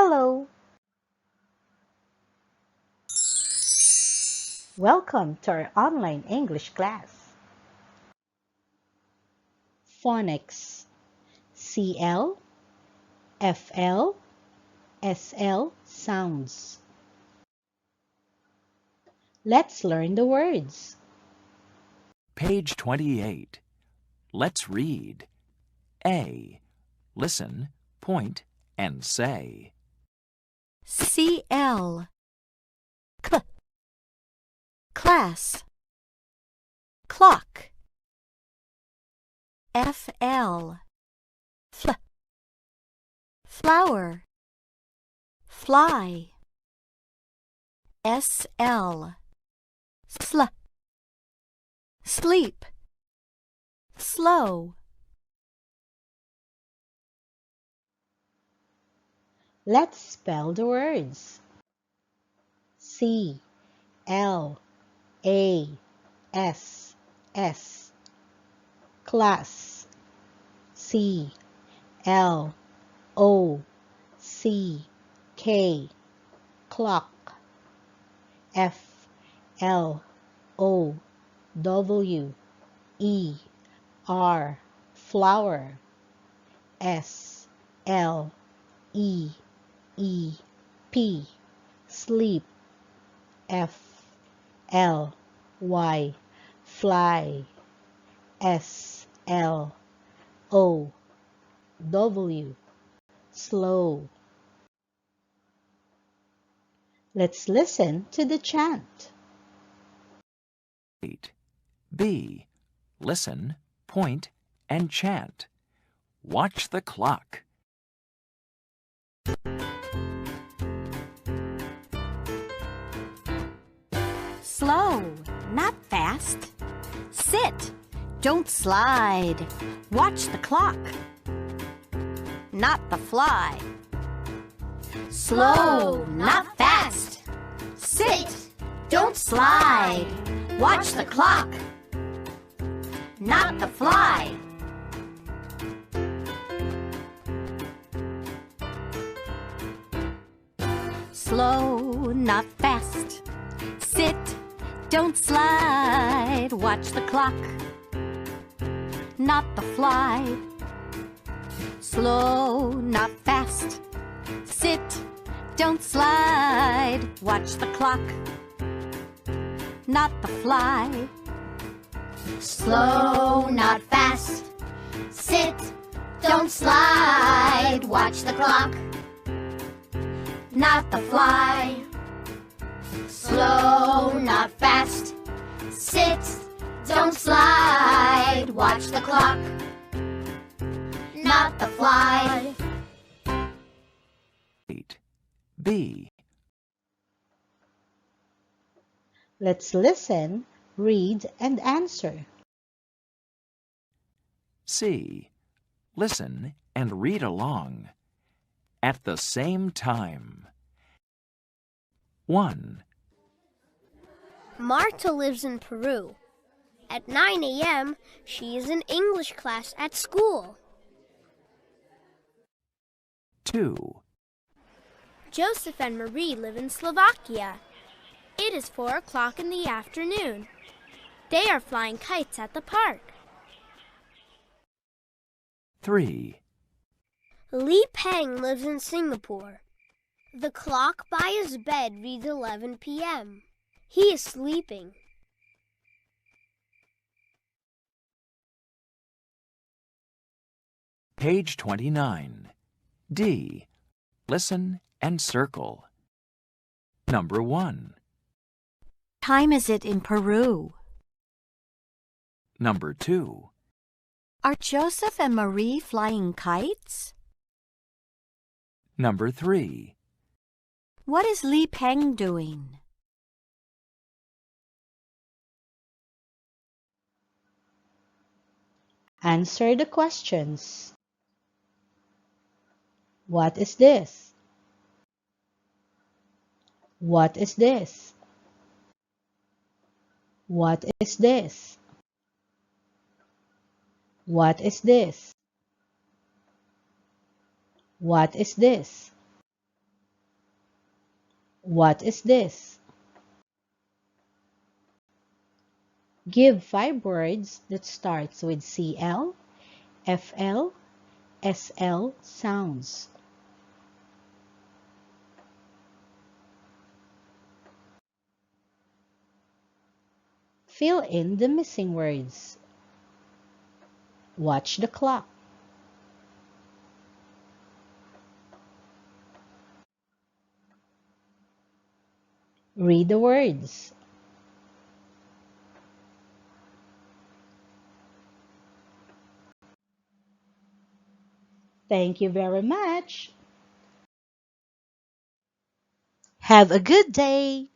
Hello! Welcome to our online English class. Phonics CL, FL, SL sounds. Let's learn the words. Page 28. Let's read. A. Listen, point, and say. CL class clock FL flower fly SL sleep slow. Let's spell the words. C L A S S class. C L O C K clock. F L O W E R flower. S L E E P sleep. F L Y fly. S L O W slow. Let's listen to the chant. 8. B. Listen, point, and chant. Watch the clock. Slow, not fast. Sit, don't slide. Watch the clock, not the fly. Slow, not fast. Sit, don't slide. Watch the clock, not the fly. Slow, not fast. Sit, don't slide. Watch the clock, not the fly. Slow, not fast. Sit, don't slide. Watch the clock, not the fly. Slow, not fast. Sit, don't slide. Watch the clock, not the fly. Slow, not fast. Sit, don't slide. Watch the clock, not the fly. 8. B. Let's listen, read, and answer. C. Listen and read along. At the same time. 1. Marta lives in Peru. At 9 a.m., she is in English class at school. 2. Joseph and Marie live in Slovakia. It is 4 o'clock in the afternoon. They are flying kites at the park. 3. Li Peng lives in Singapore. The clock by his bed reads 11 p.m. He is sleeping. Page 29. D. Listen and circle. Number 1. Time is it in Peru? Number 2. Are Joseph and Marie flying kites? Number 3. What is Li Peng doing? Answer the questions. What is this? What is this? What is this? What is this? What is this? What is this? Give 5 words that starts with CL, FL, SL sounds. Fill in the missing words. Watch the clock. Read the words. Thank you very much. Have a good day.